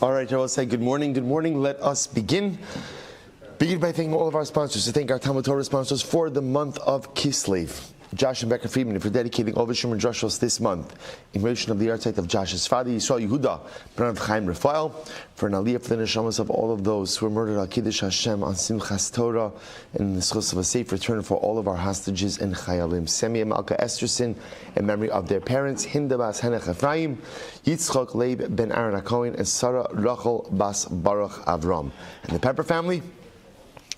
All right, I will say good morning. Good morning. Let us begin. Begin by thanking all of our sponsors. To thank our Talmud Torah sponsors for the month of Kislev. Josh and Becca Friedman, for dedicating all the Shumer Drushos this month in relation of the yahrzeit of Josh's father, Yisrael Yehuda, Branav Chaim Raphael, for an aliyah for the neshamas of all of those who were murdered al Kiddush Hashem on Simchas Torah, and in the schus of a safe return for all of our hostages and Chayalim. Semia Malka Esterson, in memory of their parents, Hinda Bas Henech Ephraim, Yitzchok Leib Ben Aaron HaKohen, and Sarah Rachel Bas Baruch Avram. And the Pepper family,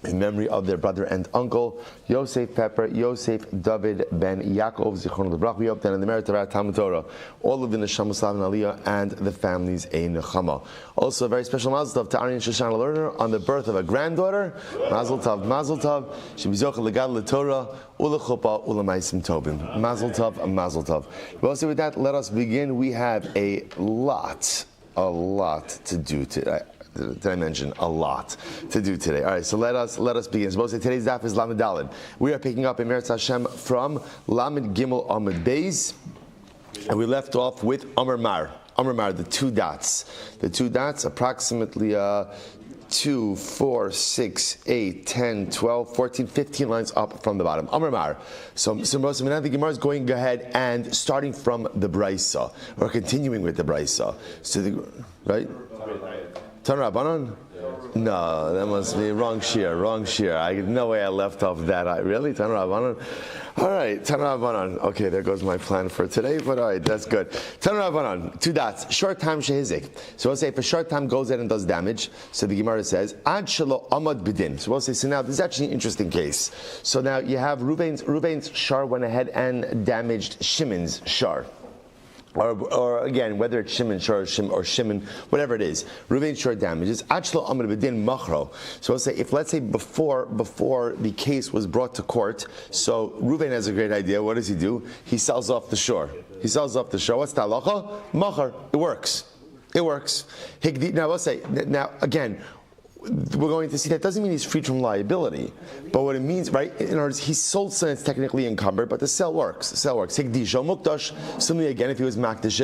in memory of their brother and uncle, Yosef Pepper, Yosef David Ben Yaakov, Zichron Lebrach. We hope that in the merit of our Talmud Torah, all of the Neshama Slav and Aliyah and the families a Nechama. Also, a very special mazel tov to Ari and Shoshana Lerner on the birth of a granddaughter. Mazel tov, mazel tov. She was zocheh legad leTorah, ulechuppah, ulemaisim tobim. Mazel tov, mazel tov. Well, so with that, let us begin. We have a lot to do today. Did I mention a lot to do today? All right, so let us begin. So today's daf is Lamed Daled. We are picking up in Meretz Hashem from Lamed Gimel Amud Beis, and we left off with Amar Mar. Amar Mar, the two dots. The two dots, approximately 2, 4, 6, 8, 10, 12, 14, 15 lines up from the bottom. Amar Mar. So the Gemara is going ahead and starting from the Brisa, or continuing with the Brisa. So right? Tan Rabbanon? No, that must be wrong shir. No way I left off that. Really? Tan Rabbanon? All right, Tan Rabbanon. Okay, there goes my plan for today, but all right, that's good. Tan Rabbanon, two dots. Short time shehizik. So we'll say if a short time goes in and does damage, so the Gemara says, Ad shelo amad bidin. So we'll say, so now this is actually an interesting case. So now you have Reuven's shar went ahead and damaged Shimon's shar. Or again, whether it's Shimon, Shor, or Shimon, whatever it is, Reuven short damages. Achlo amar b'din machro. So let's say before the case was brought to court, so Reuven has a great idea. What does he do? He sells off the shore. What's the halacha? Machar. It works. Now let's say again. We're going to see that doesn't mean he's freed from liability, but what it means, right? In other words, he sold something that's technically encumbered, but the sale works. Hikdisho mukdash. Similarly, again, if he was makdish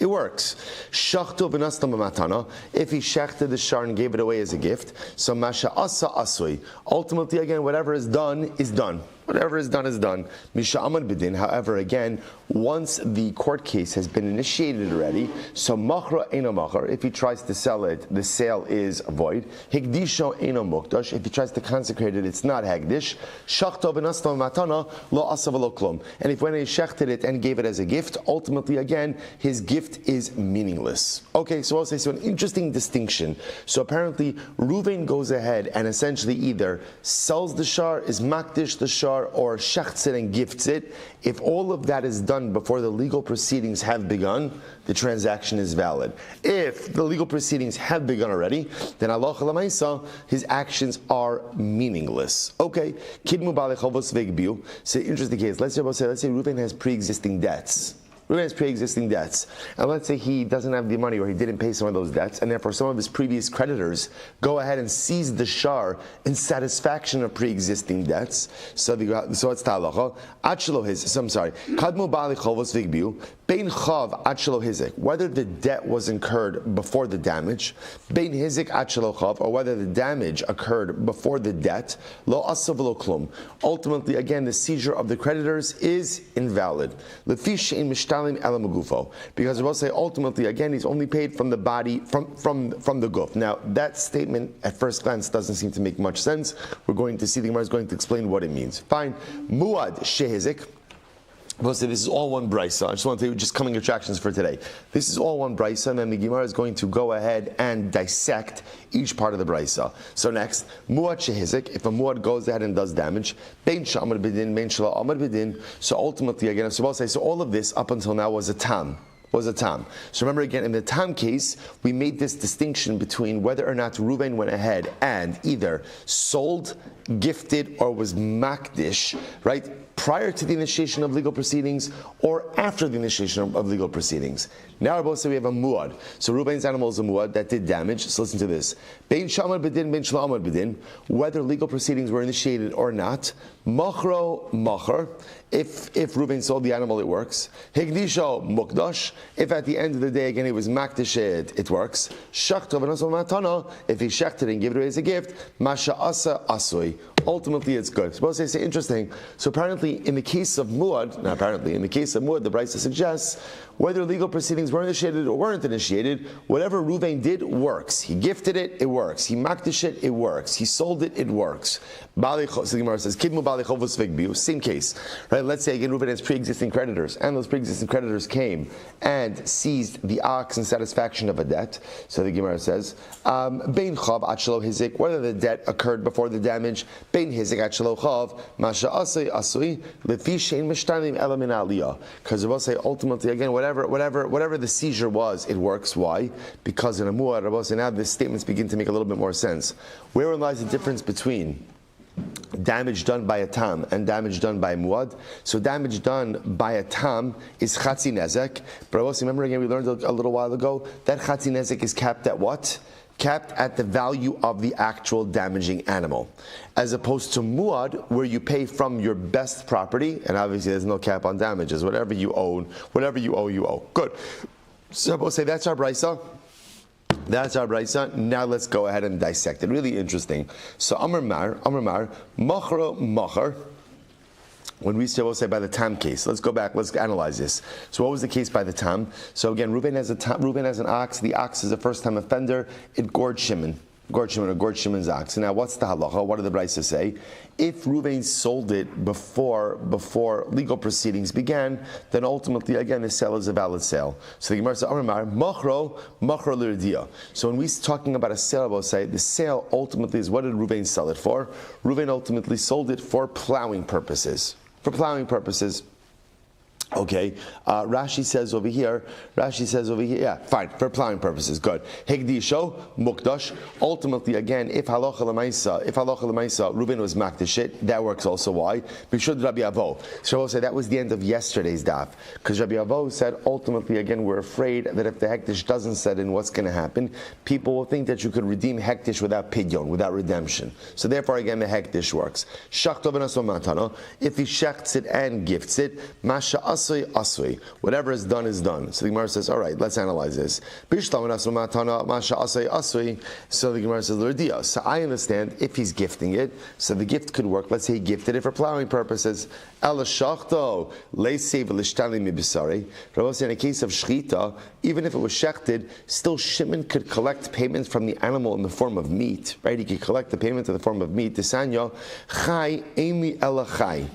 it works. Shachto v'nastam b'matana. If he shechted the shar and gave it away as a gift, so masha asa asui. Ultimately, again, whatever is done is done. Whatever is done is done. Misha Amad Bidin, however, again, once the court case has been initiated already, so Machra Eino Machar, if he tries to sell it, the sale is void. Higdisho Eino Mukdash, if he tries to consecrate it, it's not Hagdish. Shachto Benastam Matana, Lo Asav Lo Klum. And if when he shechted it and gave it as a gift, ultimately, again, his gift is meaningless. Okay, so I'll say, so an interesting distinction. So apparently, Reuven goes ahead and essentially either sells the shar, is Makdish the shar, or shechts it and gifts it. If all of that is done before the legal proceedings have begun, the transaction is valid. If the legal proceedings have begun already, then Allah Lamaisa, his actions are meaningless. Okay, Kidmu Balechovos Vegbiu. So interesting case. Let's say Reuven has pre-existing debts. And let's say he doesn't have the money or he didn't pay some of those debts, and therefore some of his previous creditors go ahead and seize the shar in satisfaction of pre-existing debts. So it's ta'alacha. Kadmu ba'ali chovos vigbiu. Bein chav achelo hizik. Whether the debt was incurred before the damage, bein hizik achelo chav, or whether the damage occurred before the debt, lo asav lo klum. Ultimately, again, the seizure of the creditors is invalid. Lefish in mishtalim elam gufo, because we'll say ultimately, again, he's only paid from the body, from the guf. Now, that statement at first glance doesn't seem to make much sense. We're going to see the Gemara is going to explain what it means. Fine. Muad shehizik. We'll say this is all one brisa. I just want to tell you just coming attractions for today. This is all one brisa, and then the Gemara is going to go ahead and dissect each part of the brisa. So next, muad shehizik. If a muad goes ahead and does damage, bein shamar bidin, bein shala amar bidin. So ultimately, again, so we'll say, so all of this up until now was a tam. So remember again, in the tam case, we made this distinction between whether or not Reuven went ahead and either sold, gifted, or was makdish, right? prior to the initiation of legal proceedings or after the initiation of legal proceedings. Now we're both say we have a muad. So Reuben's animal is a muad that did damage. So listen to this. Bein shamad bedin, bein shlamad bedin. Whether legal proceedings were initiated or not, machro macher. If Reuben sold the animal, it works. Higdisho mukdash. If at the end of the day again it was makdish, it works. Shachto v'nasol matana. If he shechted and gave it away as a gift, masha asa asui. Ultimately, it's good. Suppose they say interesting. So apparently, in the case of muad, in the case of muad, the Brisa suggests whether legal proceedings were initiated or weren't initiated, whatever Reuven did works. He gifted it, it works. He makdish it, it works. He sold it, it works. So the Gemara says, "Kidmu bali chovos v'gbiu." Same case, right? Let's say again, Reuven has pre-existing creditors, and those pre-existing creditors came and seized the ox in satisfaction of a debt. So the Gemara says, "Bein chav at shelo hizik," whether the debt occurred before the damage. Bein hizik at shelo chav, masha asui asui lefi shein mishtanim ela min aliyah. Because we'll say ultimately again, whatever the seizure was, it works. Why? Because in a muad, Rabbi say now the statements begin to make a little bit more sense. Wherein lies the difference between damage done by a tam and damage done by a muad? So damage done by a tam is chatzi nezek. But also remember again, we learned a little while ago that chatzi nezek is capped at what? Capped at the value of the actual damaging animal, as opposed to muad, where you pay from your best property, and obviously there's no cap on damages. Whatever you own, whatever you owe, you owe. Good. So we'll say that's our brisa. That's our brisa. Now let's go ahead and dissect it. Really interesting. So Amar Mar, Machro Machar. When we say, we'll say by the tam case, let's go back, let's analyze this. So what was the case by the tam? So again, Reuben has an ox. The ox is a first-time offender. It gored Shimon or gored Shimon's ox. So now what's the halacha? What did the Brisa say? If Reuben sold it before legal proceedings began, then ultimately, again, the sale is a valid sale. So the Gemara says, Amar machro l'rdiya. So when we're talking about a sale, we'll say the sale ultimately is, what did Reuben sell it for? Reuben ultimately sold it for plowing purposes. Okay, Rashi says over here, yeah, fine, for plowing purposes, good. Hegdisho, mukdash. Ultimately, again, if halacha l'maisa, Reuben was makdish it, that works also. Why? Bishud Rabbi Avo. So I will say that was the end of yesterday's daf, because Rabbi Avo said, ultimately, again, we're afraid that if the hektish doesn't set in, what's going to happen? People will think that you could redeem hektish without pidyon, without redemption. So therefore, again, the hektish works. Shachto v'naso matana. If he shechts it and gifts it, masha asui. Whatever is done is done. So the Gemara says, all right, let's analyze this. So the Gemara says, L'rdiya. So I understand if he's gifting it, so the gift could work. Let's say he gifted it for plowing purposes. Ela shachto le'seiv l'shtali mibisari. Rabbi, in a case of shchita, even if it was shechted, still Shimon could collect payments from the animal in the form of meat. Right? He could collect the payment in the form of meat. Tisanya chai emi ela chai.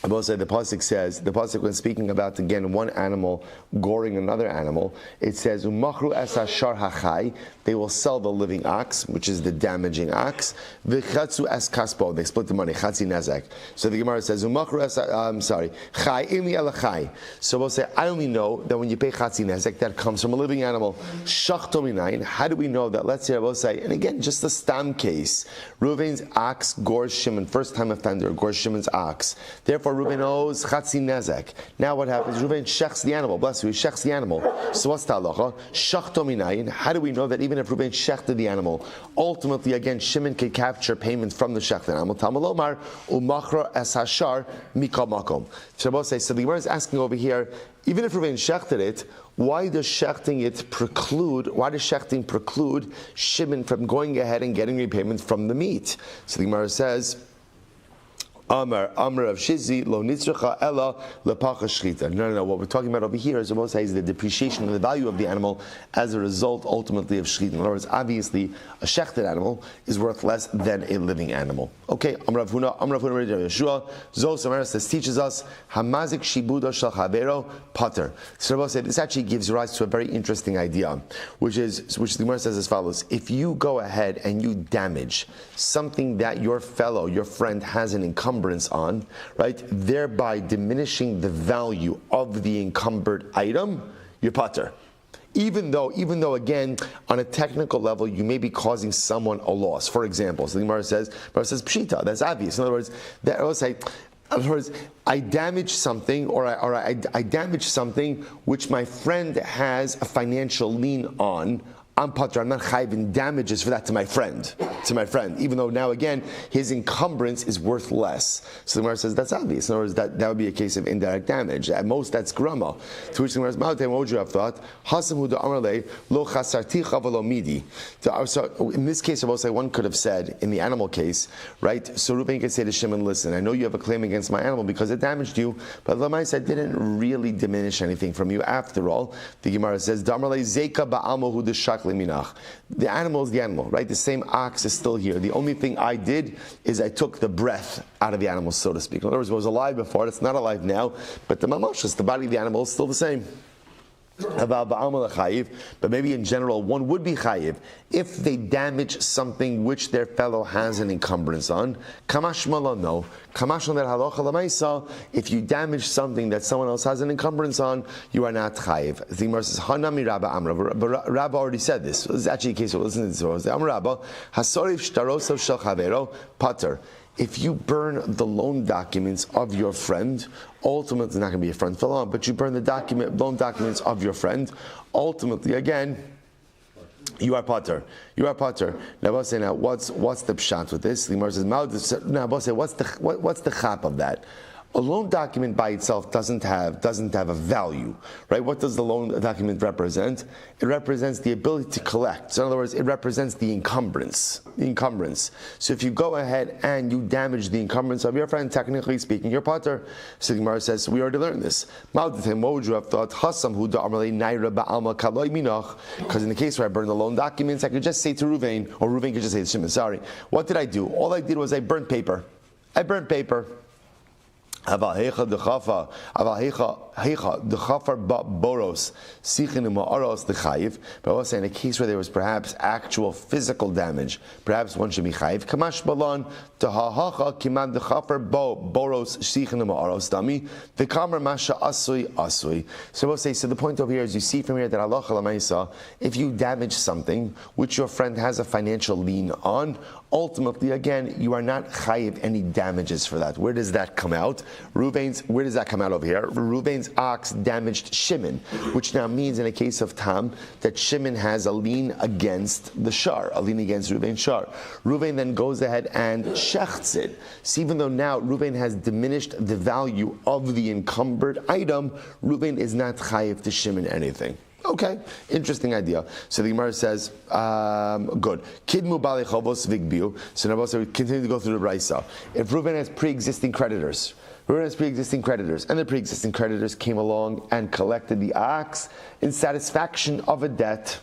I will say the pasuk when speaking about again one animal goring another animal, it says umachru es hashar hachai. They will sell the living ox, which is the damaging ox. V'chatzu es kaspo. They split the money. Chatzi nezek. So the Gemara says umachru es. Chai imi el chai. So we'll say I only know that when you pay chatzi nezek, that comes from a living animal. Shachto minayin. How do we know that? Let's say I will say, and again just the stam case. Reuven's ox gores Shimon, first time offender, gores Shimon's ox. Therefore Reuven owes chatzi nezek. Now what happens? Reuven shechs the animal. Bless you. He shechs the animal. So what's the halacha? Shachto minayin. How do we know that even if Reuven shechted the animal, ultimately again Shimon can capture payment from the shechted animal? Tamalomar umachra es hashar mikol makom. So the Gemara is asking over here, even if Reuven shechted it, why does shechting preclude Shimon from going ahead and getting repayment from the meat? So the Gemara says, Amar of Shizi lo nitzracha ella lepacha shchita. No. What we're talking about over here is the depreciation of the value of the animal as a result, ultimately, of shchita. In other words, obviously, a shechted animal is worth less than a living animal. Okay. Amar of Huna Yeshua. Zos Amaris teaches us hamazik shibudo shel chavero pater. So this actually gives rise to a very interesting idea, which the Gemara says as follows: if you go ahead and you damage something that your friend has an encumbrance on, right, thereby diminishing the value of the encumbered item, you're pater. Even though again, on a technical level, you may be causing someone a loss. For example, so the Gemara says pshita. That's obvious. In other words, that I will say, In other words, I damage something, or I damage something which my friend has a financial lien on. I'm patur. I'm not chayiv in damages for that to my friend. Even though now again his encumbrance is worth less. So the Gemara says that's obvious. In other words, that would be a case of indirect damage. At most, that's grama. To which the Gemara says, "What would you have thought? Hasam hu amarle lo chasarticha v'lo midi." So in this case, I will say one could have said in the animal case, right? So Reuben could say to Shimon, "Listen, I know you have a claim against my animal because it damaged you, but Lamais didn't really diminish anything from you after all." The Gemara says, "Damarle zeka ba'almo hu deshak." The animal is the animal, right? The same ox is still here. The only thing I did is I took the breath out of the animal, so to speak. In other words, it was alive before, it's not alive now, but the mamashas, the body of the animal, is still the same. But maybe in general, one would be chayiv if they damage something which their fellow has an encumbrance on. Kamashmala, no. Kamashmala that halacha lamaisa. If you damage something that someone else has an encumbrance on, you are not chayiv. The Gemara says, "Hanami Rabba Amra." Rabba already said this. This is actually a case of listen to this. Amra Rabba Hasoriv shtarosav shel chavero pater. If you burn the loan documents of your friend, ultimately it's not going to be a friend for long, but you burn the loan documents of your friend, ultimately again, you are pater. You are pater. Now, what's the pshat with this? The Gemara says, now, what's the chap of that? A loan document by itself doesn't have a value, right? What does the loan document represent? It represents the ability to collect. So in other words, it represents the encumbrance. So if you go ahead and you damage the encumbrance of your friend, technically speaking, you're pater. So the Gemara says, we already learned this. What would you have thought? Because in the case where I burned the loan documents, I could just say to Ruvain, or Ruvain could just say to Shimon, sorry, what did I do? All I did was I burnt paper. But in a case where there was perhaps actual physical damage, perhaps one should be chayiv. Kamash balon tahahacha kiman dechafer boros sichin ma'aros dami the kamer masha asui. So we'll say. So the point over here is you see from here that halacha lamaisa, if you damage something which your friend has a financial lien on, ultimately, again, you are not chayiv any damages for that. Where does that come out? Where does that come out over here? Reuven's ox damaged Shimon, which now means in a case of Tam that Shimon has a lien against the shar, a lien against Reuven's shar. Reuven then goes ahead and shechts it. So even though now Reuven has diminished the value of the encumbered item, Reuven is not chayiv to Shimon anything. Okay, interesting idea. So the Gemara says, good. Kidmu bali chovos vigbiu. So now we continue to go through the Brisa. If Reuven has pre-existing creditors, and the pre-existing creditors came along and collected the ox in satisfaction of a debt.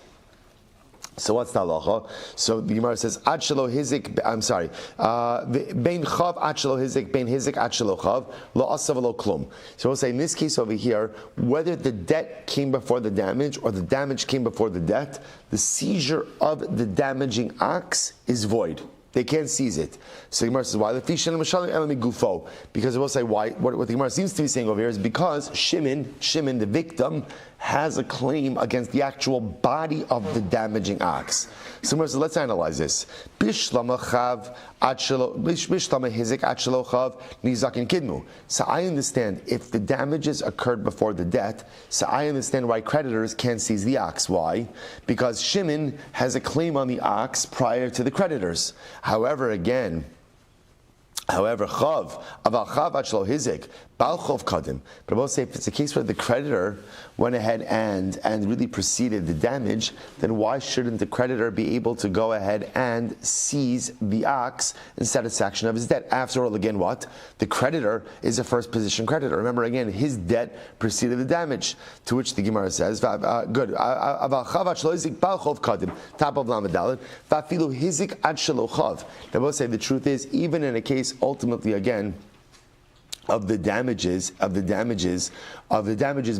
So what's the halacha? So the Gemara says, Ad shelo hizik, I'm sorry, bein chav ad shelo hizik, bein hizik ad shelo chav, lo asav lo klum. So we'll say in this case over here, whether the debt came before the damage or the damage came before the debt, the seizure of the damaging ox is void. They can't seize it. So the Gemara says, why? Because it will say why. What the Gemara seems to be saying over here is because Shimon, the victim, has a claim against the actual body of the damaging ox. So let's analyze this. So I understand if the damages occurred before the debt, so I understand why creditors can't seize the ox. Why? Because Shimon has a claim on the ox prior to the creditors. However, chav, aval chav achlo hizik, bal chov kadim. But I will say, if it's a case where the creditor went ahead and really preceded the damage, then why shouldn't the creditor be able to go ahead and seize the ox in satisfaction of his debt? After all, again, what? The creditor is a first position creditor. Remember, again, his debt preceded the damage. To which the Gemara says, good. Aval chav achlo hizik, bal chov kadim. Top of Lamed Dalet. Vafilu hizik ad shelo chav. I will say the truth is, even in a case ultimately again of the damages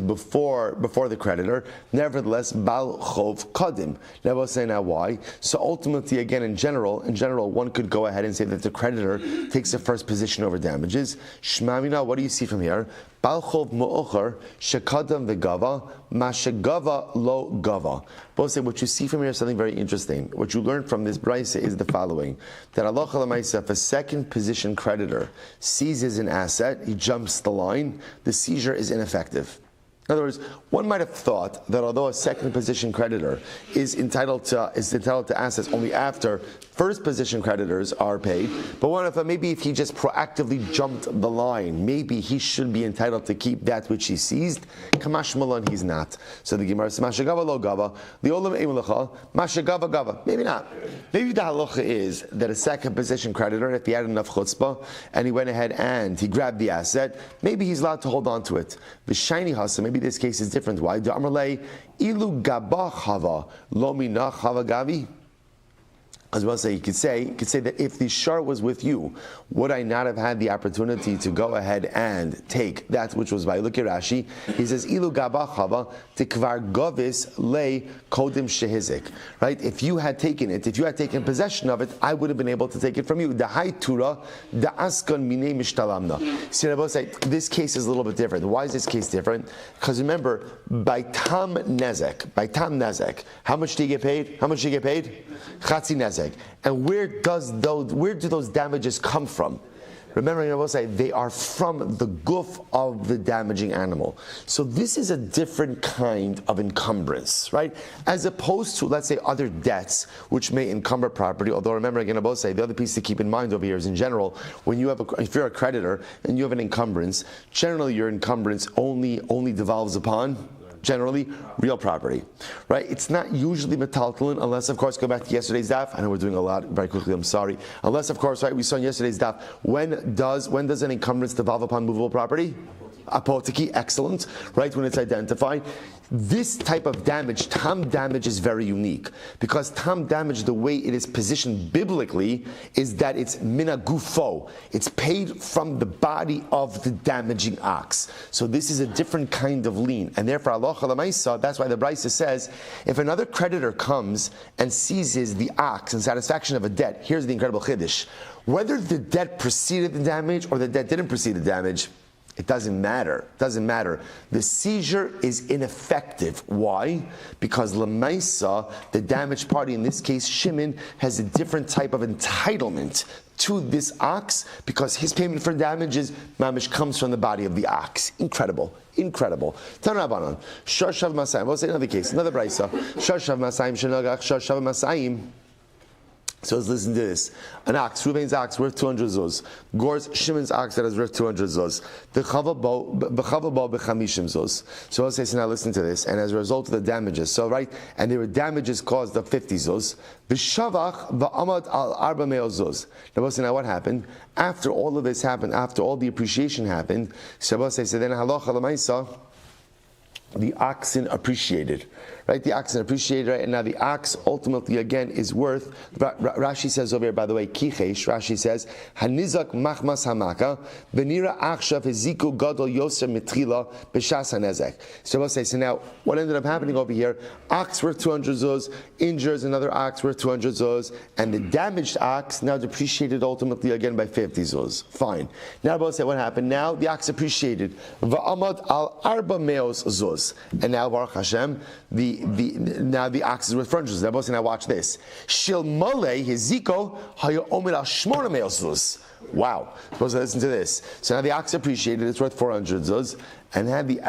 before the creditor, nevertheless bal chov kadim. Now we'll say now why. So ultimately again in general one could go ahead and say that the creditor takes the first position over damages. Shmamina, what do you see from here? Balchov Mu'ocher Shekadam V'Gava Mashegava Lo Gava. Both say what you see from here is something very interesting. What you learn from this brisa is the following: that Allah L'maisa, if a second position creditor seizes an asset, he jumps the line, the seizure is ineffective. In other words, one might have thought that although a second position creditor is entitled to assets only after first position creditors are paid, but one thought maybe if he just proactively jumped the line, maybe he should be entitled to keep that which he seized. Kamash Malan, he's not. So the Gemara says, Mashagava lo gava, the olam eimulacha, Mashagava gava. Maybe not. Maybe the halacha is that a second position creditor, if he had enough chutzpah and he went ahead and he grabbed the asset, maybe he's allowed to hold on to it. The shiny hasa, maybe this case is different. Why? The Amarle ilu gaba chava lo mina chava gavi. As well say, you could say that if the shar was with you, would I not have had the opportunity to go ahead and take that which was by? Look at Rashi. He says, "Ilu gaba chava tikvar govis le kodim shehizik." Right? If you had taken it, if you had taken possession of it, I would have been able to take it from you. The high tura, the askan mine mishtalamna. See, I say this case is a little bit different. Why is this case different? Because remember, by tam nezek, how much do you get paid? How much do you get paid? Chatzi nezek. And where do those damages come from? Remember, I will say they are from the goof of the damaging animal. So this is a different kind of encumbrance, right? As opposed to, let's say, other debts which may encumber property. Although remember, again, I will say the other piece to keep in mind over here is in general, when you have if you're a creditor and you have an encumbrance, generally your encumbrance only devolves upon generally real property, right? It's not usually metaltalin unless, of course, go back to yesterday's daf. I know we're doing a lot very quickly, I'm sorry. Unless, of course, right, we saw in yesterday's daf, when does an encumbrance devolve upon movable property? Apotiki, excellent, right, when it's identified. This type of damage, tam damage, is very unique because tam damage, the way it is positioned biblically, is that it's mina gufo. It's paid from the body of the damaging ox. So this is a different kind of lien, and therefore Allah L'maisa, that's why the brisa says, if another creditor comes and seizes the ox in satisfaction of a debt, here's the incredible chiddush: whether the debt preceded the damage or the debt didn't precede the damage, it doesn't matter. The seizure is ineffective. Why? Because L'maisa, the damaged party, in this case Shimon, has a different type of entitlement to this ox because his payment for damages, mamish, comes from the body of the ox. Incredible. Tanrabanan. Shashav Masayim. We'll say another case, another brisa. Shashav Masayim Shenagach Shashav Masayim. So let's listen to this. An ox, Reuven's ox, worth 200 zuz. Gor's, Shimon's ox that is worth 200 zuz. The chavabo b'chamishim zuz. So let's say, so now listen to this. And as a result of the damages, so right, and there were damages caused of 50 zuz. V'shavach v'amad al arba meo zuz. Now let's say, now what happened? After all of this happened, after all the appreciation happened, so let's say, so then halacha l'maisa, the oxen appreciated, right? The oxen appreciated, right? And now the ox ultimately again is worth. Rashi says over here, by the way, kichesh. Rashi says hanizak machmas hamaka benira achshav heziku gadol yoser mitrila b'shas hanezek. So we'll say, so now what ended up happening over here? Ox worth 200 zuz, injures another ox worth 200 zuz, and the damaged ox now depreciated ultimately again by 50 zuz. Fine. Now we'll say what happened. Now the ox appreciated va'amad al arba meos zuz. And now Baruch Hashem, now the ox is worth 400 zuz. Now watch this. Shil mole hiziko hayo omer al shmona meos zuz. Wow. Suppose to listen to this. So now the ox appreciated, it's worth 400 zuz. And had the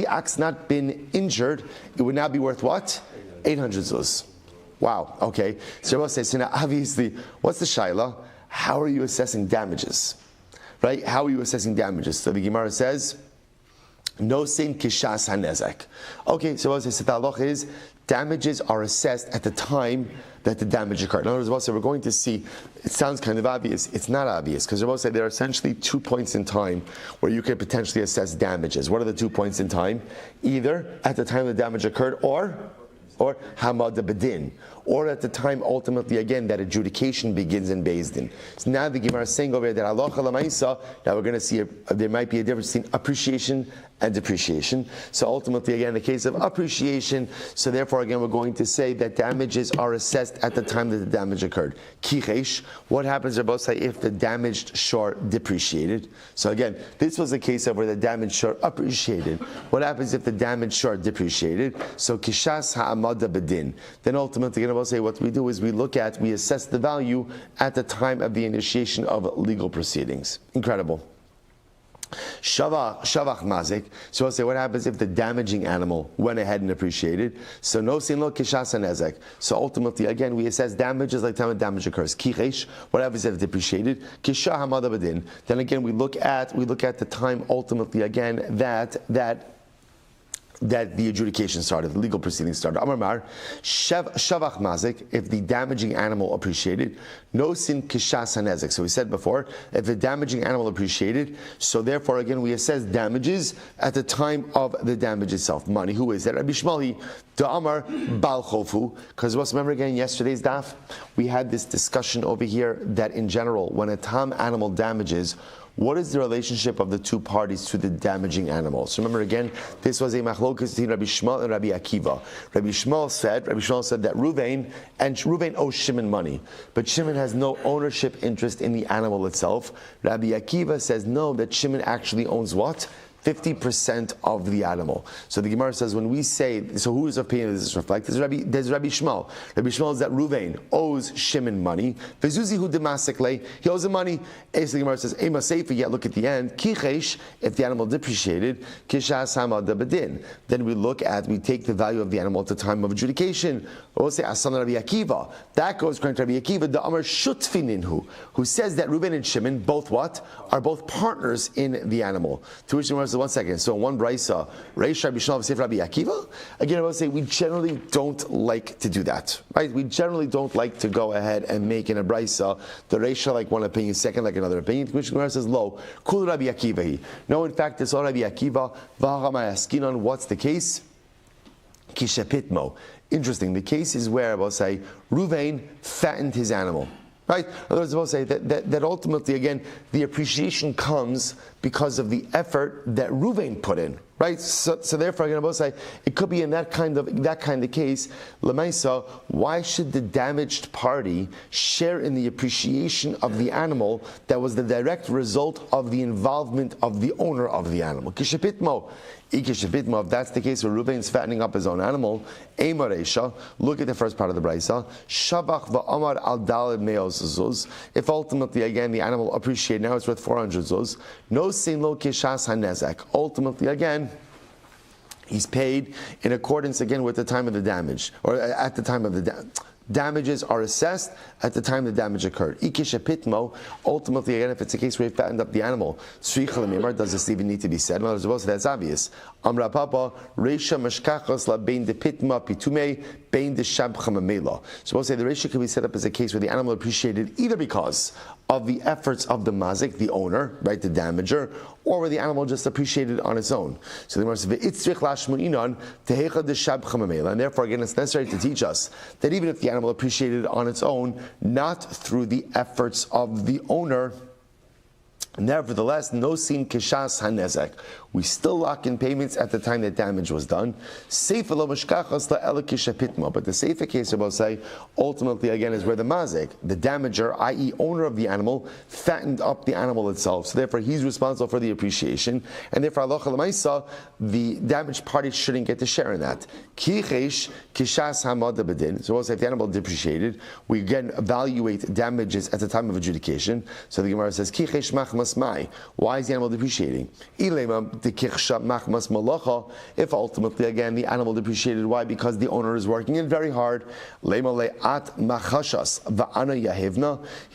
ox not been injured, it would now be worth what? 800 zuz. Wow. Okay. So Rabbi says, so now obviously, what's the shaila? How are you assessing damages? Right? How are you assessing damages? So the Gemara says, no sin kishas hanezek. Okay, so what I say, the halacha is damages are assessed at the time that the damage occurred. In other words, we're going to see, it sounds kind of obvious, it's not obvious, because Rabbi said there are essentially 2 points in time where you could potentially assess damages. What are the 2 points in time? Either at the time the damage occurred or Hamad Bedin, or at the time ultimately again that adjudication begins in Beis Din. So now the Gemara is saying over here that halacha l'maisa, now we're going to see there might be a difference between appreciation and depreciation. So ultimately again in the case of appreciation, so therefore again we're going to say that damages are assessed at the time that the damage occurred. Kichesh, what happens if the damaged shore depreciated? So again, this was a case of where the damaged shore appreciated. What happens if the damaged shore depreciated? So kishas ha'amada bedin. Then ultimately we'll say what we do is we assess the value at the time of the initiation of legal proceedings. Incredible. Shavach mazik. So we'll say what happens if the damaging animal went ahead and appreciated. So no sin lo kishas nezek. So ultimately again we assess damages like time the damage occurs. Kichesh, what happens if it depreciated? Kisha hamada bedin. Then again we look at the time ultimately again that the adjudication started, the legal proceedings started. Amar Mar, Shavach Mazik, if the damaging animal appreciated, no sin kishas hanezek. So we said before, if the damaging animal appreciated, so therefore again we assess damages at the time of the damage itself. Money, who is that? Rabbi Shmuel, Amar Bal Chofu. Because remember again, yesterday's daf, we had this discussion over here that in general, when a tam animal damages, what is the relationship of the two parties to the damaging animal? So remember again, this was a machlokas between Rabbi Shmuel and Rabbi Akiva. Rabbi Shmuel said that Ruvain owes Shimon money, but Shimon has no ownership interest in the animal itself. Rabbi Akiva says no, that Shimon actually owns what? 50% of the animal. So the Gemara says when we say, so whose opinion does this reflect? There's Rabbi Shmuel. Rabbi Shmuel is that Ruvain owes Shimon money. Vezuzi hu demasikle, he owes him money. As the Gemara says, Ema Seifa, yet look at the end. Kichesh, if the animal depreciated, Kishas hamada bedin. Then we take the value of the animal at the time of adjudication. We'll say Asan Rabbi Akiva. That goes according to Rabbi Akiva, the Amar Shutfininhu, who says that Ruvain and Shimon both what? Are both partners in the animal. To which the Gemara says, 1 second. So in one brisa, Reish Rabbi Shmuel v'Seif Rabbi Akiva. Again, I will say we generally don't like to do that, right? We generally don't like to go ahead and make in a brisa the Reish like one opinion, second like another opinion. Which the Gemara says, "Lo, kul Rabbi Akiva." No, in fact, it's all Rabbi Akiva. V'ha'amayaskinon. What's the case? Kishapitmo. Interesting. The case is where I will say Ruvain fattened his animal. Right? In other words, I will say that ultimately, again, the appreciation comes because of the effort that Ruvain put in. Right? So therefore, again, I will say it could be in that kind of case. Lemaisa, why should the damaged party share in the appreciation of the animal that was the direct result of the involvement of the owner of the animal? Kishapitmo. If that's the case where Ruvain's fattening up his own animal, look at the first part of the brisa. Shavach va'amar al daled meos zuz. If ultimately again the animal appreciated, now it's worth 400 zuz. No sin lo kishas hanezek. Ultimately again, he's paid in accordance again with the time of the damage, or at the time of the damage. Damages are assessed at the time the damage occurred. Ikishapitmo, ultimately again, if it's a case where he fattened up the animal, does this even need to be said? In other words, that's obvious. Amra Papa, Reisha Mashkachos la bein de pitma pitume, bein de shabchamamela. So we'll say the Reisha can be set up as a case where the animal appreciated either because of the efforts of the mazik, the owner, right, the damager, or where the animal just appreciated on its own. So the Gemara says, and therefore again it's necessary to teach us that even if the animal appreciated on its own, not through the efforts of the owner, nevertheless, no sin kishas hanezek. We still lock in payments at the time that damage was done. But the safer case, I will say, ultimately again is where the mazik, the damager, i.e. owner of the animal, fattened up the animal itself. So therefore he's responsible for the appreciation. And therefore, the damaged party shouldn't get to share in that. So we'll say if the animal depreciated, we again evaluate damages at the time of adjudication. So the Gemara says, why is the animal depreciating? If ultimately again the animal depreciated, why? Because the owner is working in very hard. He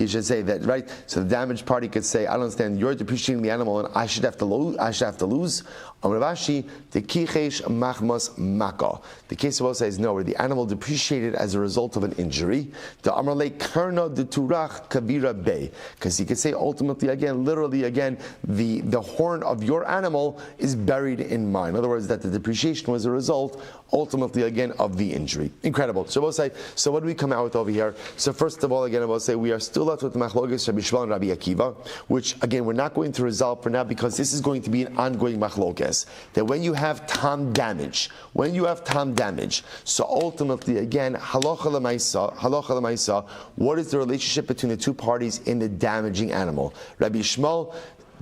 should say that, right? So the damaged party could say, I don't understand, you're depreciating the animal and I should have to lose. The case of says no, where the animal depreciated as a result of an injury. Because he could say ultimately again, literally literally, again, the horn of your animal is buried in mine. In other words, that the depreciation was a result, ultimately, again, of the injury. Incredible. So we'll say, so what do we come out with over here? So first of all, again, I will say we are still left with Machlokes Rabbi Shmuel and Rabbi Akiva, which, again, we're not going to resolve for now because this is going to be an ongoing Machlokes. That when you have tam damage, so ultimately, again, halacha l'maisa, what is the relationship between the two parties in the damaging animal? Rabbi Shmuel,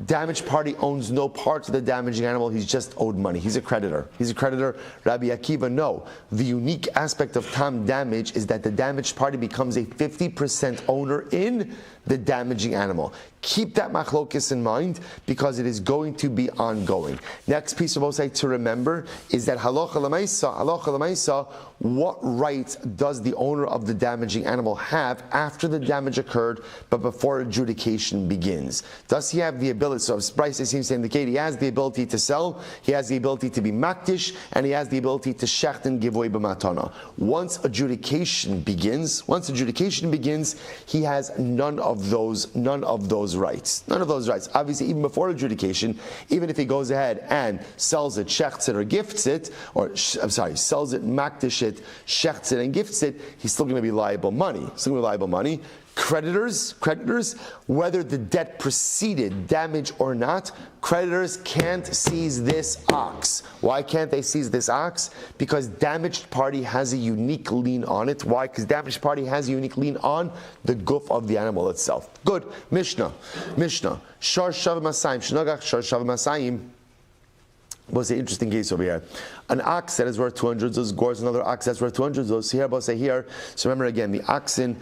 damaged party owns no part of the damaging animal, he's just owed money. He's a creditor. Rabbi Akiva, no. The unique aspect of tam damage is that the damaged party becomes a 50% owner in the damaging animal. Keep that machlokes in mind because it is going to be ongoing. Next piece of osai to remember is that halacha l'maisa, what right does the owner of the damaging animal have after the damage occurred but before adjudication begins? Does he have the ability, so Bryce seems to indicate he has the ability to sell, he has the ability to be makdish, and he has the ability to shecht and give away b'matana. Once adjudication begins, he has none of those rights. Obviously, even before adjudication, even if he goes ahead and sells it, shechts it, or gifts it, sells it, makdish it, shechts it, and gifts it, he's still going to be liable money. Creditors, whether the debt preceded damage or not, creditors can't seize this ox. Why can't they seize this ox? Because damaged party has a unique lien on it. Why? Because damaged party has a unique lien on the guf of the animal itself. Good. Mishnah. Shar shav masayim. Shnagach shar shav masayim. Was an interesting case over here. An ox that is worth 200 zuz gores another ox that's worth 200 zuz. So remember again, the oxen,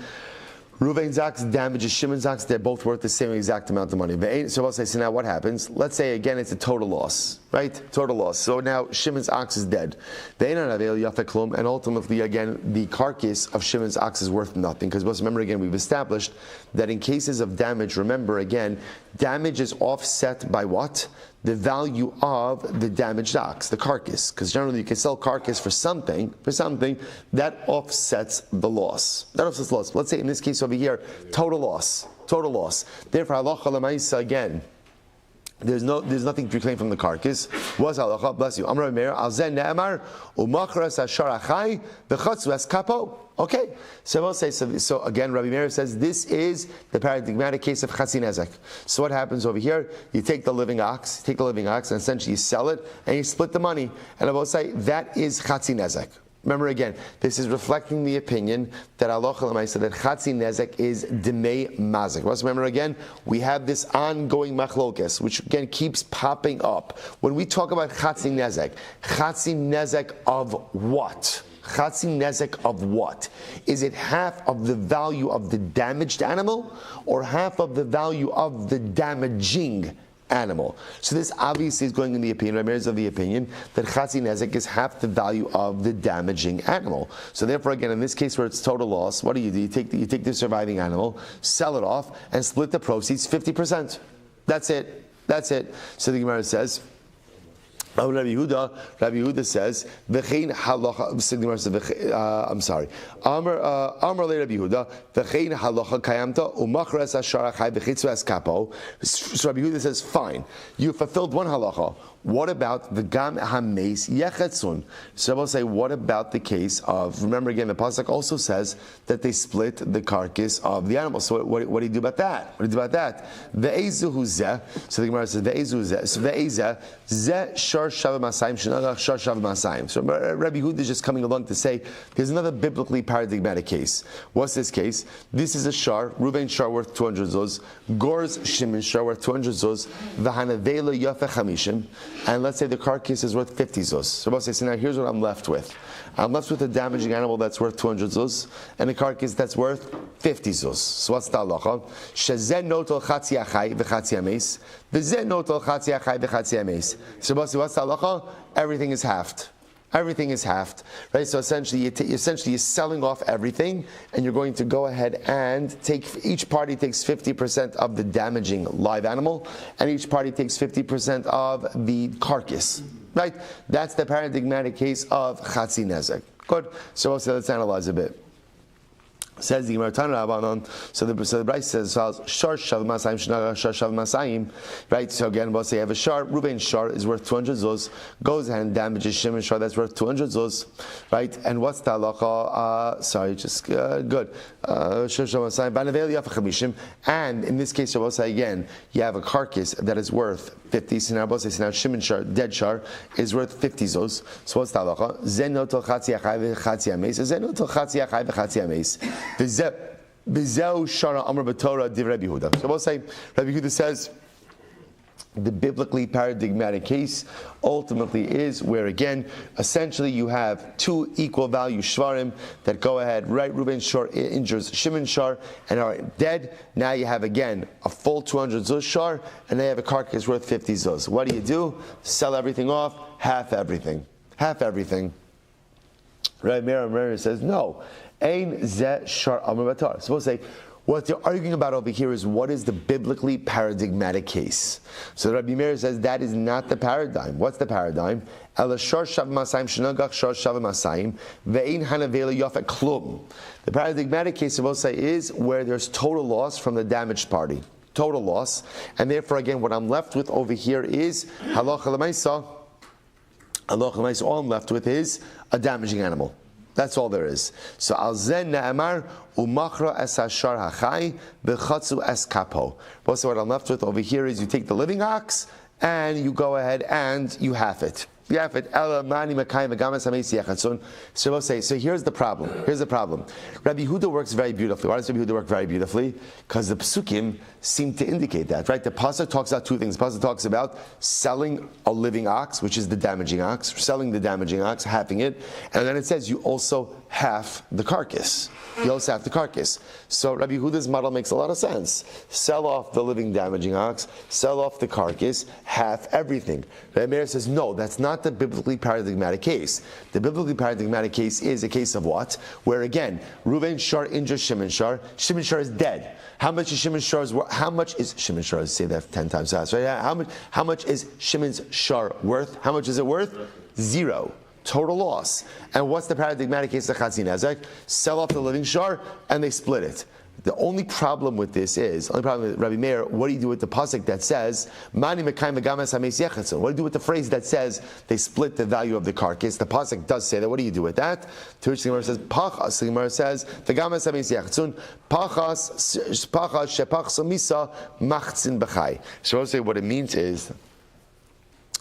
Reuven's ox damages Shimon's ox, they're both worth the same exact amount of money. So I'll say, so now what happens? Let's say again it's a total loss, right? Total loss. So now Shimon's ox is dead. And ultimately again, the carcass of Shimon's ox is worth nothing. Because remember again, we've established that in cases of damage, remember again, damage is offset by what? The value of the damaged ox, the carcass. Because generally you can sell carcass for something that offsets the loss. Let's say in this case over here, total loss. Therefore, halacha l'maisa again, there's nothing to reclaim from the carcass. Was halacha, bless you. Amar Meir, al zen ne'amar, u'machras hashar achai, v'chatzu es kapo. Okay, so I'll say, so again, Rabbi Meir says this is the paradigmatic case of chatzi nezek. So what happens over here? You take the living ox, and essentially you sell it, and you split the money. And I will say that is chatzi nezek. Remember again, this is reflecting the opinion that Allah said that chatzi nezek is demei mazik. Remember again, we have this ongoing machlokes, which again keeps popping up. When we talk about chatzi nezek of what? Chatzi nezek of what? Is it half of the value of the damaged animal or half of the value of the damaging animal? So this obviously is going in the opinion, Rabbi is of the opinion that chatzi nezek is half the value of the damaging animal. So therefore, again, in this case where it's total loss, what do? You take the surviving animal, sell it off, and split the proceeds 50%. That's it. So the Gemara says, Rabbi Yehuda says, "V'chein halacha." I'm sorry. Amar le Rabbi Yehuda, "V'chein halacha kayamta umachras ashar achai v'chitzu eskapo." So Rabbi Yehuda says, "Fine, you fulfilled one halacha. What about the gam hameis yechetzun?" So I will say, what about the case of? Remember again, the pasuk also says that they split the carcass of the animal. So what do you do about that? Ve'ezu zeh. So the Gemara says ve'ezu zeh. So ve'ezeh zeh shar shav masayim shenagach shar shav masayim. So Rabbi Yehuda is just coming along to say there's another biblically paradigmatic case. What's this case? This is a shar. Reuven shar worth 200 zuz. Gor's Shimon shar worth 200 zuz. V'hanavela yafe chamishim. And let's say the carcass is worth 50 zuz. So I'll say, so now here's what I'm left with. I'm left with a damaging animal that's worth 200 zuz, and a carcass that's worth 50 zuz. So what's the halacha? Shezeh notol chatzi achai v'chatzi ames. V'zeh notol chatzi achai v'chatzi ames. So what's the halacha? Everything is halved. Right? So essentially you're selling off everything, and you're going to go ahead and each party takes 50% of the damaging live animal, and each party takes 50% of the carcass. Right? That's the paradigmatic case of chatzi nezek. Good. So let's analyze a bit. Says the Gemara Tana Rabbanon. So the Bryce says, "Shar shav masayim shnaga shar shav masayim." Right. So again, we'll say you have a shar. Reuven shar is worth 200 zuz. Goes ahead and damages Shimon shar that's worth 200 zuz. Right. And what's the halacha? Good. Shar shav masayim banavel yafach chamishim. And in this case, we'll say again, you have a carcass that is worth 50. So now Shimon shar, dead shar, is worth 50 zuz. So what's the halacha? Zeno to chatzi achai v'chatzi ameis. Zeno to chatzi achai v'chatzi ameis. Bizeu shara amar b'Torah div Rabbi Yehuda. So we'll say Rabbi Yehuda says the biblically paradigmatic case ultimately is where again, essentially you have two equal value shvarim that go ahead, right? Reuven shar injures Shimon shar and are dead. Now you have again a full 200 zuz shar, and they have a carcass worth 50 zuz. What do? Sell everything off, half everything. Rabbi Meir says no. Ein ze shar amar b'Torah. Suppose say, what they're arguing about over here is what is the biblically paradigmatic case. So Rabbi Meir says that is not the paradigm. What's the paradigm? Ela shar shav masayim shenagach shar shav masayim ve'ein hanavela yafek klum. The paradigmatic case, suppose say, is where there's total loss from the damaged party. Total loss. And therefore, again, what I'm left with over here is halacha l'maisa. Halacha l'maisa, all I'm left with is a damaging animal. That's all there is. So al zen na'amar umachra es hashar hachai b'chatzu es kapo. So what I'm left with over here is you take the living ox and you go ahead and you half it. So we'll say, so here's the problem. Rabbi Yehuda works very beautifully. Why does Rabbi Yehuda work very beautifully? Because the psukim seem to indicate that, right? The pasuk talks about two things. The pasuk talks about selling a living ox, which is the damaging ox, halving it, and then it says you also half the carcass. So Rabbi Yehuda's model makes a lot of sense. Sell off the living damaging ox, sell off the carcass, half everything. Rabbi Meir says, no, that's not the biblically paradigmatic case. The biblically paradigmatic case is a case of what? Where again, Reuven shar injures Shimon shar is dead. How much is Shimon's shar worth? How much is Shimon's shar? Say that 10 times fast, right? How much is Shimon's shar worth? How much is it worth? 0. Total loss. And what's the paradigmatic case of Chatzi Nezek? Sell off the living shar and they split it. The only problem with this is, Rabbi Meir, what do you do with the pasuk that says, Mani mekayim v'gamas hameis yechatzon? What do you do with the phrase that says they split the value of the carcass? The pasuk does say that. What do you do with that? To which the Gemara says, Pachas. The Gemara says, v'gamas hameis yechatzon, Pachas shepachso misa machtzin b'chai. So I'll say what it means is,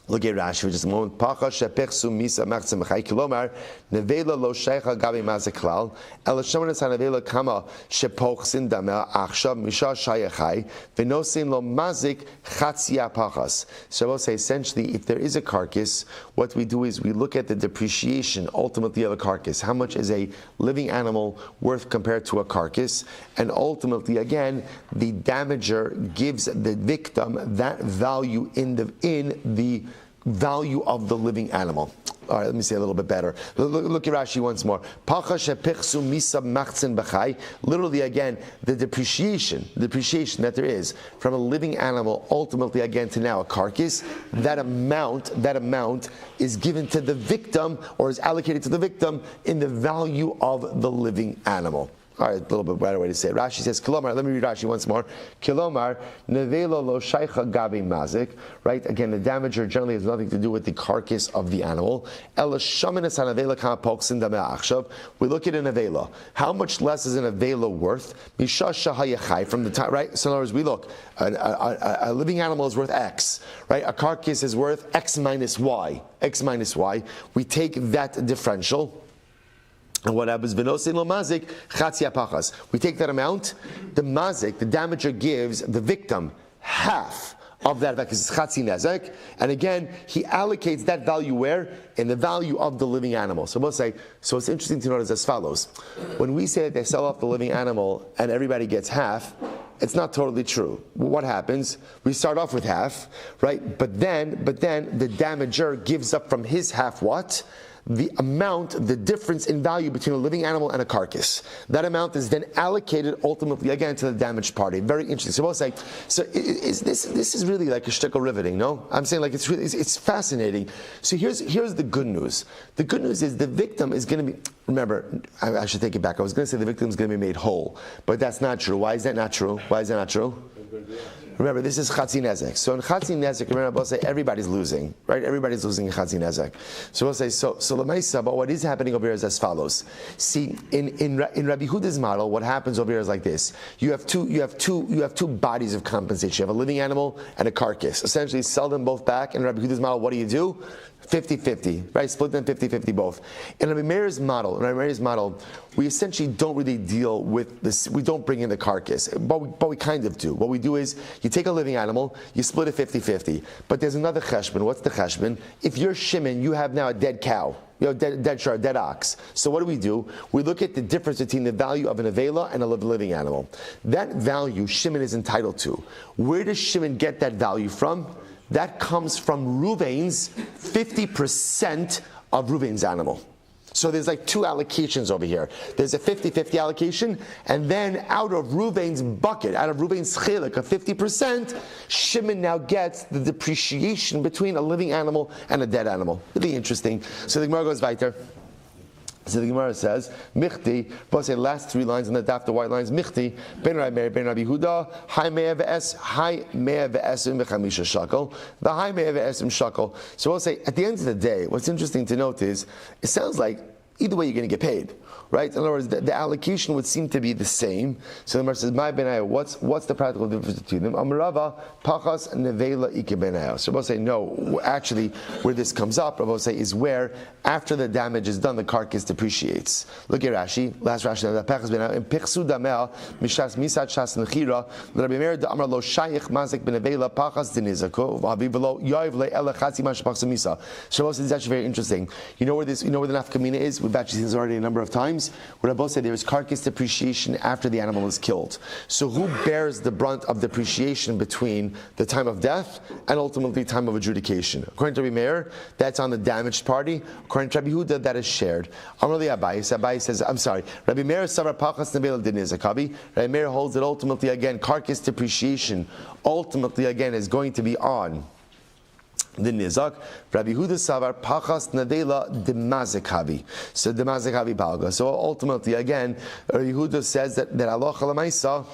look at Rashi for just a moment. Pacha shepechsu misa machzim b'chai kilomar nevela lo sheicha gabi mazeklal ela shomenes hanevela kama shepochsin damel achshav misha shayachai v'nosin lo mazik chatzia pachas. So I will say essentially, if there is a carcass, what we do is we look at the depreciation ultimately of a carcass. How much is a living animal worth compared to a carcass? And ultimately, again, the damager gives the victim that value in the value of the living animal. All right, let me say a little bit better. Look at Rashi once more. Literally, again, the depreciation that there is from a living animal, ultimately, again, to now a carcass, that amount is given to the victim, or is allocated to the victim in the value of the living animal. All right, a little bit better way to say it. Rashi says, Kilomar, let me read Rashi once more. Kilomar, nevela lo shaycha gabi mazik. Right, again, the damager generally has nothing to do with the carcass of the animal. Ela shamenes hanavela kama poksin dame achshav. We look at an avela. How much less is an avela worth? Misha shahayachai, from the time, right? So in other words, we look, a living animal is worth X, right? A carcass is worth X minus Y. We take that differential. And what happens? V'nosin lo mazik chatzia pachas. We take that amount. The mazik, the damager, gives the victim half of that, because it's chatzi nezek. And again, he allocates that value where? In the value of the living animal. So we'll say, so it's interesting to notice as follows. When we say that they sell off the living animal and everybody gets half, it's not totally true. What happens? We start off with half, right? But then the damager gives up from his half what? the amount, the difference in value between a living animal and a carcass. That amount is then allocated ultimately again to the damaged party. Very interesting. So we'll say, this is really like a shtickle riveting, no? I'm saying like it's fascinating. So here's the good news. The good news is the victim is going to be, remember, I should take it back. I was going to say the victim is going to be made whole, but that's not true. Why is that not true? Why is that not true? Remember, this is Chatzi Nezek. So in Chatzi Nezek, remember, we'll say everybody's losing, right? Everybody's losing in Chatzi Nezek. So we'll say, so Lamaisa, but what is happening over here is as follows. See, in Rabbi Huda's model, what happens over here is like this. You have two bodies of compensation. You have a living animal and a carcass. Essentially, sell them both back. In Rabbi Huda's model, what do? 50-50, right? Split them 50-50 both. In Rabbi Meir's model, we essentially don't really deal with this. We don't bring in the carcass, but we kind of do. What we do is you take a living animal, you split it 50-50. But there's another cheshbon. What's the cheshbon? If you're Shimon, you have now a dead cow. You know, dead ox. So what do? We look at the difference between the value of an avela and a living animal. That value Shimon is entitled to. Where does Shimon get that value from? That comes from Reuven's 50% of Reuven's animal. So there's like two allocations over here. There's a 50-50 allocation, and then out of Reuven's bucket, out of Reuven's chilek of 50%, Shimon now gets the depreciation between a living animal and a dead animal. Really interesting. So the Gemara goes weiter. So the Gemara says, Michti, both say last three lines on the daf, the white lines, Michti, Ben Rabbi Huda, Hai Mea Ve'esim V'chamisha Shakel, the Hai Mea Ve'esim Shakel. So we'll say, at the end of the day, what's interesting to note is, it sounds like either way you're going to get paid. Right? In other words, the allocation would seem to be the same. So the Gemara says, "My benaya, what's the practical difference between them?" Amrava pachas nevela ike benaya. So we'll say no. Actually, where this comes up, we'll say is where after the damage is done, the carcass depreciates. Look at Rashi. Last Rashi. The pachas benaya in pichsu damea mishas misat shas nechira. Rabbi Meir da amar lo shayich mazik benevela pachas denizako v'avivlo yoiv le ela chatzi mash pachas misa. So this is actually very interesting. You know where the nafkamina is? We've actually seen this already a number of times. Where Rabbi said there is carcass depreciation after the animal is killed. So who bears the brunt of depreciation between the time of death and ultimately time of adjudication? According to Rabbi Meir, that's on the damaged party. According to Rabbi Huda, that is shared. Amrli Abai says, I'm sorry, Rabbi Meir savar pachas nebel dinizakabi. Rabbi Meir holds that ultimately again carcass depreciation ultimately again is going to be on the nizak. Rabbi Huda savar pachas nadela demazekavi. So demazekavi palga. So ultimately, again, Rabbi Huda says that Allah Chalamaisa,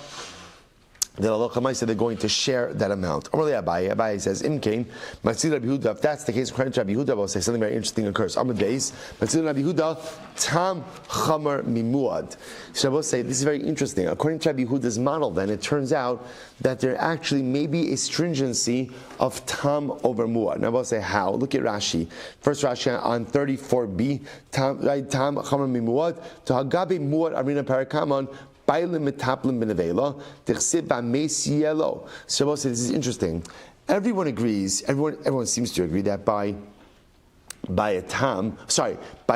they're going to share that amount. Abai says, Imkain, Matzil Rabbi Huda, if that's the case, according to Rabbi Huda, we'll say something very interesting occurs. Amud Beis, Matzil Rabbi Huda, Tam Chamar Mimuad. So I will say, this is very interesting. According to Rabbi Huda's model, then, it turns out that there actually may be a stringency of Tam over Muad. Now I will say, how? Look at Rashi. First Rashi on 34b, Tam Chamar Mimuad, to Hagabe Muad Arina Parakamon, so this is interesting. Everyone agrees, everyone seems to agree that by a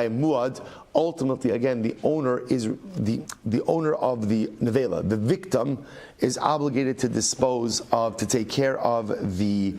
muad, ultimately again the owner is the owner of the nevela. The victim is obligated to to take care of the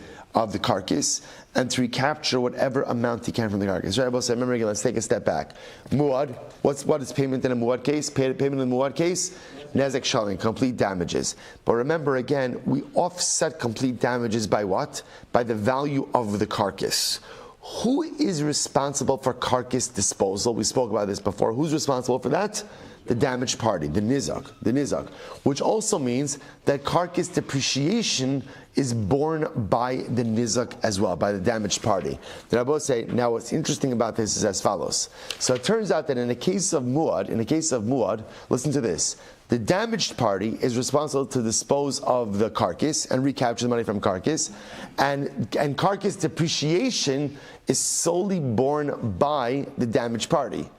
carcass and to recapture whatever amount he can from the carcass. Right? Remember again, let's take a step back. Muad, what is payment in a muad case? Payment in a muad case? Nezek shalim, complete damages. But remember again, we offset complete damages by what? By the value of the carcass. Who is responsible for carcass disposal? We spoke about this before. Who's responsible for that? The damaged party, the nizak, which also means that carcass depreciation is borne by the nizak as well, by the damaged party. The Rabbi say, now what's interesting about this is as follows. So it turns out that in the case of muad, listen to this. The damaged party is responsible to dispose of the carcass and recapture the money from carcass, and carcass depreciation is solely borne by the damaged party.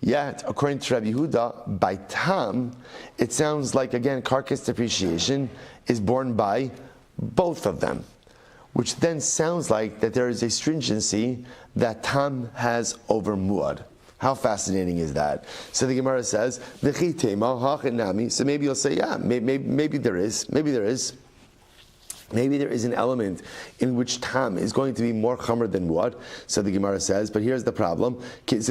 Yet, according to Rabbi Huda, by Tam, it sounds like, again, carcass depreciation is borne by both of them, which then sounds like that there is a stringency that Tam has over Muad. How fascinating is that? So the Gemara says, so maybe you'll say, yeah, maybe there is. maybe there is an element in which tam is going to be more chamer than muad. So the Gemara says, but here's the problem. Rabbi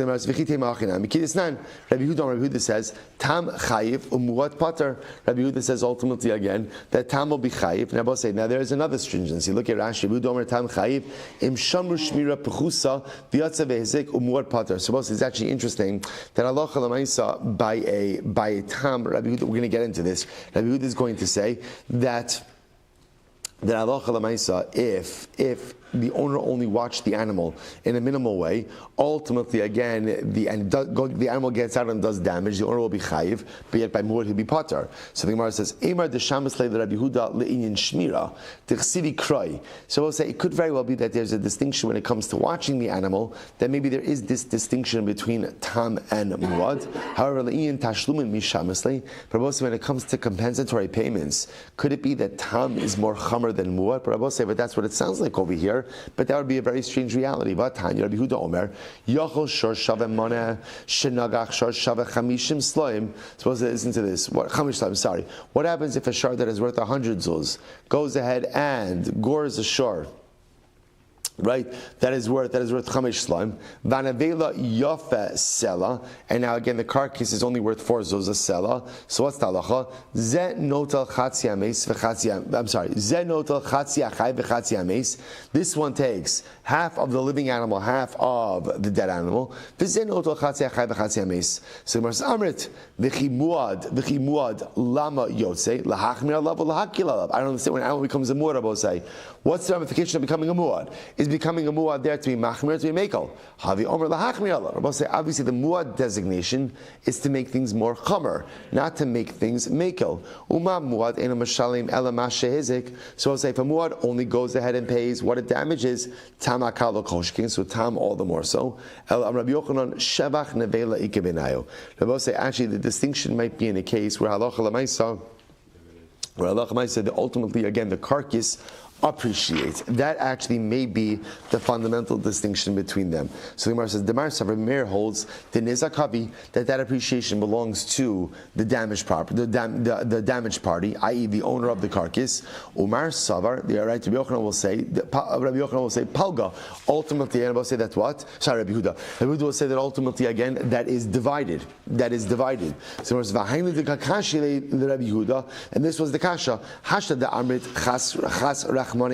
Yehuda says, tam chayiv umuad pater. Rabbi Yehuda says ultimately again that tam will be chayiv. Now there is another stringency. Look at Rashi. Rabbi Yehuda tam chayiv im shamru shmira pechusa v'yatza vehezik umuad pater. So it's actually interesting that Allah l'maisa by a tam. Rabbi Yehuda, we're going to get into this. Rabbi Yehuda is going to say that halacha l'maisa, if the owner only watched the animal in a minimal way, ultimately again the animal gets out and does damage, the owner will be chayiv, but yet by muad he'll be pater. So the Gemara says, Emar deshamas le Rabbi Yehuda le'inyan shmira t'chsivi kroi. So we'll say it could very well be that there's a distinction when it comes to watching the animal, that maybe there is this distinction between tam and muad. However, le'inyan tashlumin mishamas le, but also when it comes to compensatory payments, could it be that tam is more chamer than muad? But I will say, but that's what it sounds like over here. But that would be a very strange reality. But Tanya Rabbi Yehuda Omer, Yachol Shor Shava Mana Shenagach Shor Shava Chamishim Sloim. Suppose listen to this. What Chamish Sloim? Sorry. What happens if a shor that is worth 100 zuz goes ahead and gores a shor? Right, that is worth chamish slime. Vanavela yofe sela, and now again the carcass is only worth 4 zuz a sela. So what's the halacha? Ze notel chatzia meis v'chatzia. I'm sorry. Ze notel chatzia chay v'chatzia meis. This one takes half of the living animal, half of the dead animal. V'ze notel chatzia chay v'chatzia meis. So Gemara amrit v'chi muad lama yotze lahachmir alav lahakil alav. I don't understand when an animal becomes a muad. I will say, what's the ramification of becoming a muad? Is becoming a muad there to be machmir, to be mekel? Havi omer lahachmir Allah. Rabbi say obviously the muad designation is to make things more chamer, not to make things mekel. Uma muad ena mashalim ela mashehizik. So I'll say if a muad only goes ahead and pays what it damages, tam akal koshkin, so tam all the more so. El Rabbi Yochanan shevach nevela ikebenayo. Rabbi say actually the distinction might be in a case where halacha l'maisa, that ultimately again the carcass appreciates. That actually may be the fundamental distinction between them. So the Gemara says, Demar Savar Meir holds the Nizakavi that appreciation belongs to the damaged property, the damaged party, i.e. the owner of the carcass. Umar Savar, the right Rabbi Yochanan will say, Palga. Ultimately, and will say that what? Sorry, Rabbi Yehuda. Rabbi Yehuda will say that ultimately again that is divided. That is divided. So the Rabbi Yehuda, and this was the kasha. Hashtag the Amrit Chas Rach. So we'll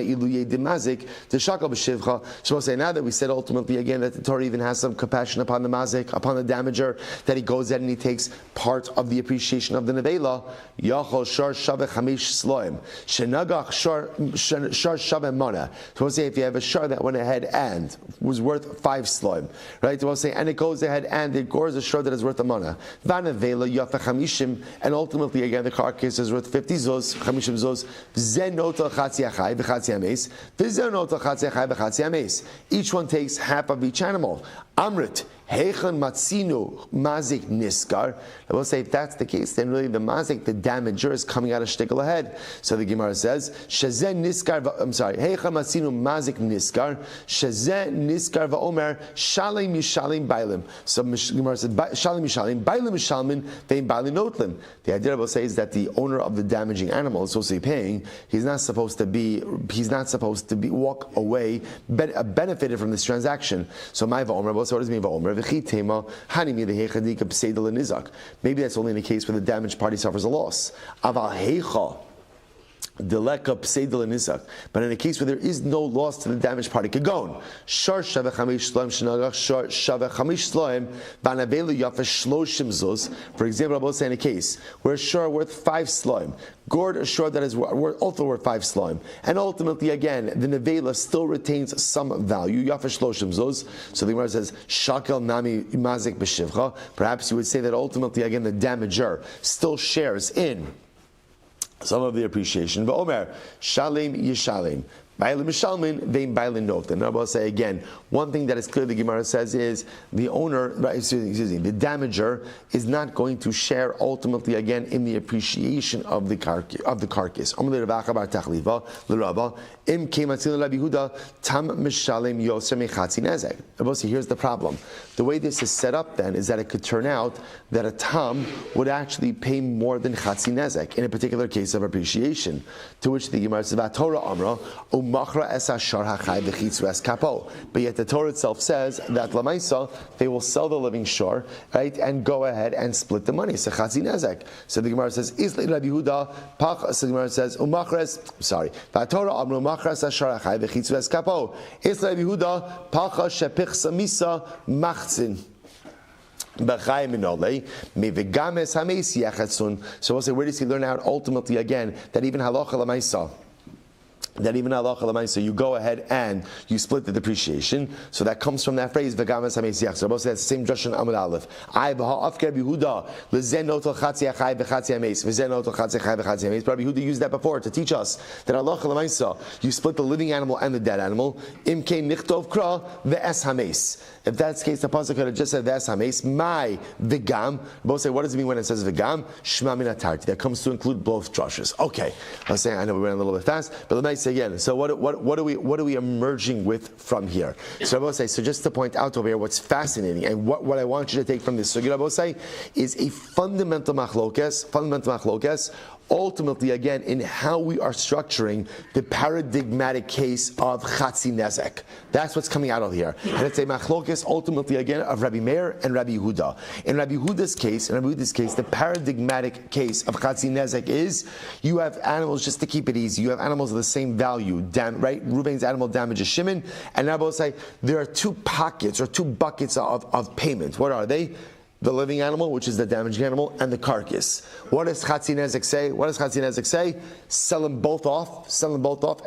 say now that we said ultimately again that the Torah even has some compassion upon the mazik, upon the damager, that he goes ahead and he takes part of the appreciation of the nevela. Yachol shar shave chamish sloim shenagach shar shave mana. So we'll say if you have a shar that went ahead and was worth 5 sloim, right? We'll say and it goes ahead and it gores a shar that is worth a mana. Vanavela yafa chamishim, and ultimately again the carcass is worth 50 zuz, chamishim zuz. Zenota chatziachai. Each one takes half of each animal. Amrit, Heichan Matzinu Mazik Niskar. I will say if that's the case, then really the Mazik, the damager, is coming out of shtickle ahead. So the Gemara says, Shazen Niskar, I'm sorry, Heichan Matzinu Mazik Niskar, Shazen Niskar Va'omer, Shalim Yishalim Bailim. So Gemara says, Shalim Yishalim, Bailim Yishalmin, Vein Bailim Notlim. The idea I will say is that the owner of the damaging animal is supposed to be paying. He's not supposed to walk away benefited from this transaction. So my Va'omer, so what does it mean Va'omer? Maybe that's only in a case where the damaged party suffers a loss. But in a case where there is no loss to the damaged party, Kagon, Shar Shava Chamish Sloim Shenagach Shar Shava Chamish Sloim Vanavelu Yafa Shloshim Zuz. For example, I will say in a case where a shar worth 5 sloim, gored a shar that is also worth 5 sloim, and ultimately again the nevela still retains some value. Yafa Shloshim Zuz. So the Gemara says Shakel Nami Mazik B'Shivcha. Perhaps you would say that ultimately again the damager still shares in some of the appreciation. V'omer, shalim yishalim, Bailin Mishalmin, Vein Bailin Not. And Rabbi will say again, one thing that is clear the Gemara says is the owner, the damager, is not going to share ultimately again in the appreciation of the carcass. Here's the problem. The way this is set up then is that it could turn out that a tam would actually pay more than chatzi nezek in a particular case of appreciation. To which the Gemara says, "Torah amra umachra es hashar hachai v'chitzu es kapo." But yet the Torah itself says that lamaisa they will sell the living shore, right, and go ahead and split the money. So chatzi nezek. So the Gemara says, "Isli Rabbi Yehuda pach." So the Gemara says, "Umachres." Sorry, Torah amra umachra es hashar hachai v'chitzu es kapo. Isli Rabbi Yehuda pacha shepich samisa machzin. So we'll say, where does he learn out ultimately again that even halacha l'maisa, you go ahead and you split the depreciation. So that comes from that phrase, v'games hamesiach. So both say that's the same drush in Amud Aleph. Rabbi Yehuda used that before to teach us that halacha l'maisa, you split the living animal and the dead animal. Imkein nichtov kra ve'es hames. If that's the case, the pasuk could have just said ve'es hames. My v'gam. Both say, what does it mean when it says v'gam? Shma min atarti. That comes to include both drushes. Okay, let's say I know we went a little bit fast, but let me say again. So what are we emerging with from here? So I will say, so just to point out over here, what's fascinating and what I want you to take from this sugya, I will say, is a fundamental machlokes, ultimately again in how we are structuring the paradigmatic case of chatzi nezek. That's what's coming out of here. And it's a machlokes ultimately again of Rabbi Meir and Rabbi Yehuda. In Rabbi Yehuda's case, the paradigmatic case of chatzi nezek is you have animals, just to keep it easy, you have animals of the same value, right? Reuben's animal damages Shimon, and Rabbi will say there are two pockets or two buckets of payment. What are they? The living animal, which is the damaged animal, and the carcass. What does chatzi nezek say? Sell them both off,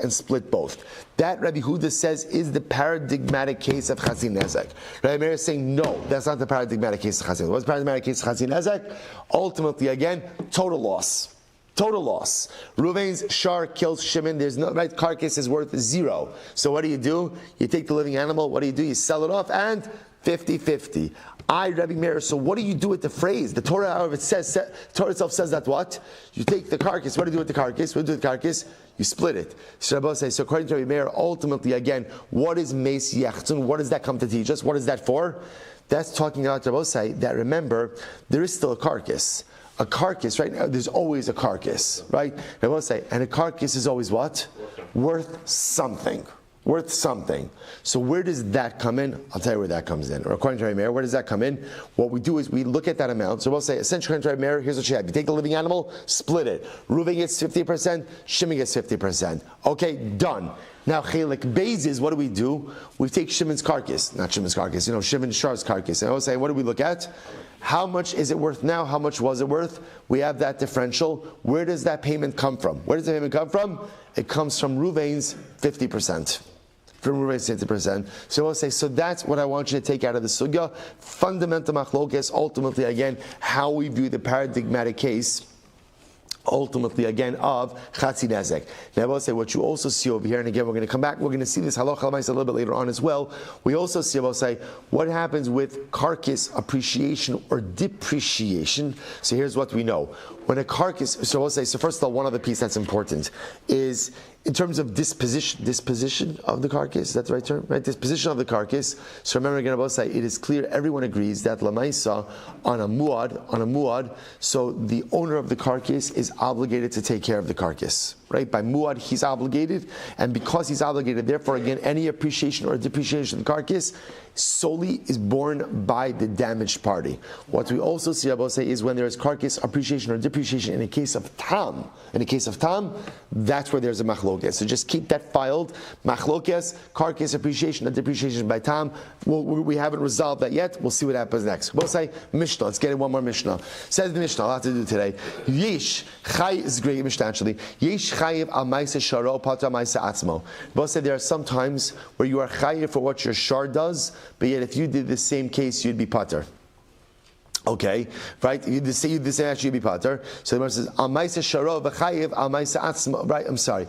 and split both. That Rabbi Yehuda says is the paradigmatic case of chatzi nezek. Rabbi Meir is saying no, that's not the paradigmatic case of chatzi nezek. What's the paradigmatic case of chatzi nezek? Ultimately, again, total loss. Reuven's shar kills Shimon. There's no right carcass is worth 0. So what do? You take the living animal. What do? You sell it off and 50-50. Rabbi Meir. So what do you do with the phrase? The Torah, however, Torah itself says that what? You take the carcass. What do you do with the carcass? You split it. So Rabbi says, so according to Rabbi Meir, ultimately again, what is meis yachtzun? What does that come to teach us? What is that for? That's talking about Rabbi say that remember there is still a carcass. A carcass, right now, there's always a carcass, right? I will say, and a carcass is always what? Worth something. So where does that come in? I'll tell you where that comes in. Or according to Rabbi Meir, where does that come in? What we do is we look at that amount. So we'll say, essentially, according to Rabbi Meir, here's what you have. You take the living animal, split it. Reuven gets 50%, Shimon gets 50%. Okay, done. Now, Chelik Beis, what do? We take Shimon's carcass. Not Shimon's carcass, Shimon Shar's carcass. And I will say, what do we look at? How much is it worth now? How much was it worth? We have that differential. Where does that payment come from? It comes from Reuven's 50%. From Reuven's 50%. So we'll say, so that's what I want you to take out of the sugya. Fundamental machlokes, ultimately again, how we view the paradigmatic case, ultimately again of chatzi nezek. Now I will say what you also see over here, and again we're going to come back, we're going to see this halacha l'maisa a little bit later on as well. We also see, I will say, what happens with carcass appreciation or depreciation. So here's what we know. When a carcass, so I will say, so first of all, one other piece that's important is in terms of disposition of the carcass, is that the right term? Right? Disposition of the carcass. So remember again, I will say, it is clear, everyone agrees that lamaisa on a muad, so the owner of the carcass is obligated to take care of the carcass. Right? By muad, he's obligated, and because he's obligated, therefore again, any appreciation or depreciation of the carcass solely is borne by the damaged party. What we also see, I will say, is when there is carcass appreciation or depreciation in a case of tam. That's where there's a machlokes. So just keep that filed. Machlokes, carcass appreciation or depreciation by tam. We haven't resolved that yet. We'll see what happens next. We'll say Mishnah. Let's get in one more Mishnah. Says the Mishnah. I'll have to do today. Yesh chay is great Mishnah actually. Yesh chayiv al ma'aseh sharo patra ma'aseh atzmo. We'll say there are some times where you are chayiv for what your shar does, but yet if you did the same case, you'd be pater. Okay, right? You say this actually be pater. So the Gemara says al ma'aser sharo v'chayiv al ma'aser atzmo. Right? I'm sorry.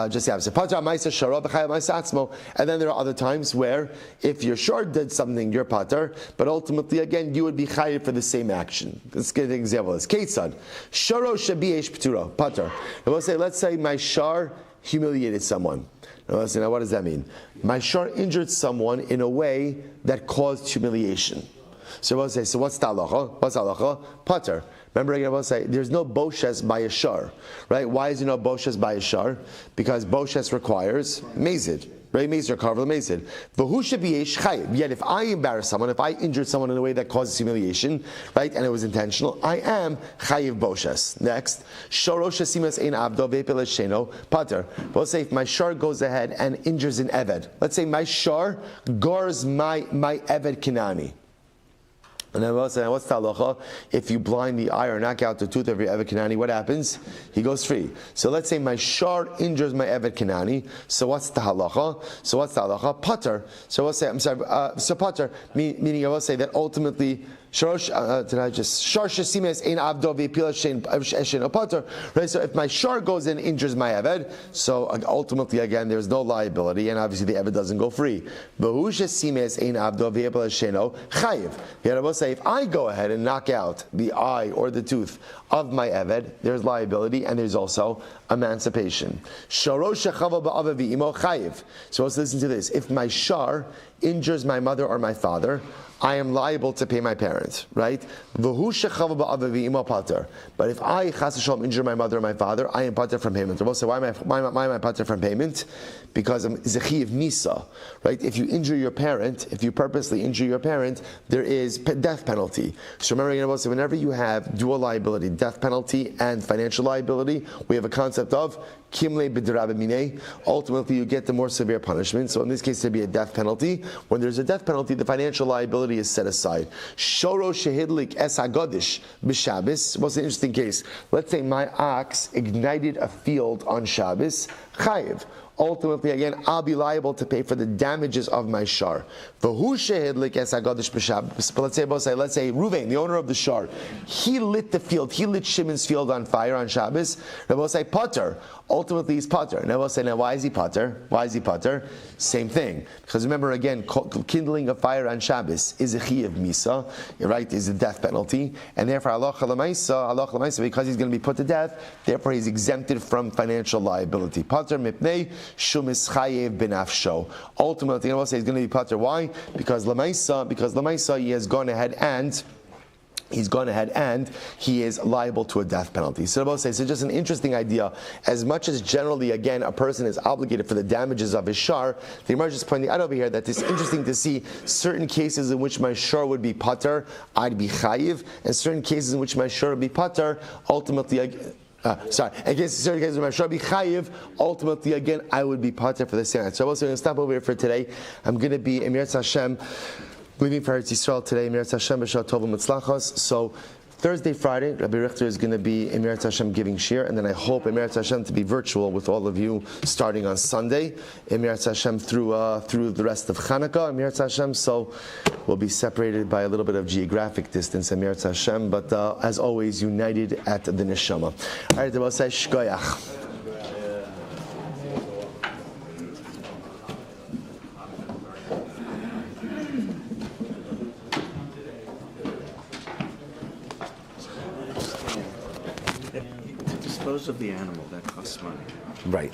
Just the opposite. Pater al ma'aser sharo v'chayiv al ma'aser atzmo. And then there are other times where if your shor did something, you're pater, but ultimately again you would be chayiv for the same action. Let's get an example. It's Ketzad sharo shabiesh p'tura pater. And we'll say, let's say my shar humiliated someone. Now what does that mean? My shar injured someone in a way that caused humiliation. So we'll say, so what's the halacha? What's the halacha? Pater. Remember again, we'll say, there's no boshes by a shar. Right? Why is there no boshes by a shar? Because boshes requires mazid. Right? Mazid, carvel mazid. V'hu shebiyesh chayiv. Yet if I embarrass someone, if I injured someone in a way that causes humiliation, right, and it was intentional, I am chayiv boshes. Next, shorosh hasimas ein avdo ve'epel sheno pater. We'll say if my shar goes ahead and injures an eved. Let's say my shar gars my eved kinani. And then we'll say, what's the halacha? If you blind the eye or knock out the tooth of your Evet Kanani, what happens? He goes free. So let's say my shar injures my Evet Kanani. So what's the halacha? Pater. So we'll say, so pater, meaning I will say that ultimately, right? So if my shar goes in and injures my eved, so ultimately again there's no liability, and obviously the eved doesn't go free. Yet I will say if I go ahead and knock out the eye or the tooth of my eved, there's liability and there's also emancipation. So let's listen to this. If my shar injures my mother or my father, I am liable to pay my parents, right? But if I chas v'shalom injure my mother or my father, I am pater from payment. So why am I pater from payment? Because I'm zechiv nisa, right? If you injure your parent, if you purposely injure your parent, there is death penalty. So remember, whenever you have dual liability, death penalty and financial liability, we have a concept of kimle b'derabimine. Ultimately, you get the more severe punishment. So in this case, there'd be a death penalty. When there's a death penalty, the financial liability is set aside. Shoro shehidlik es hagodish b'Shabbos was an interesting case. Let's say my ox ignited a field on Shabbos. Chayiv. Ultimately, again, I'll be liable to pay for the damages of my shar. But let's say Ruvain, the owner of the shar, he lit the field, he lit Shimon's field on fire on Shabbos. Rabbi will say pater. Ultimately, he's pater. And I will say, now why is he pater? Why is he pater? Same thing. Because remember, again, kindling a fire on Shabbos is a chiyuv misa, right? Is a death penalty, and therefore halacha l'maisa, because he's going to be put to death, therefore he's exempted from financial liability. Pater mipnei shumis chayev benafsho. Ultimately, I will say he's going to be pater. Why? Because l'maisa, he has gone ahead and he is liable to a death penalty. So Rabbi says, it's just an interesting idea. As much as generally, again, a person is obligated for the damages of his shar, the Gemara is just pointing out over here that it's interesting to see certain cases in which my shar would be pater, I'd be chayiv, and certain cases in which my shar would be pater, ultimately, against certain cases where my shar be chayiv, ultimately again I would be pater for the same. So I'm also going to stop over here for today. I'm going to be Emir Hashem leaving for Eretz Yisrael today. Emir Hashem b'shal tov u'mitzlachos. So Thursday, Friday, Rabbi Richter is going to be Emir Hashem giving shir, and then I hope Emir Hashem to be virtual with all of you starting on Sunday. Emir Hashem through the rest of Chanukah. Emir Hashem, so we'll be separated by a little bit of geographic distance. Emir Hashem, but as always, united at the neshama. All right, Rabbi say shkoyach. Dispose of the animal, that costs money. Right.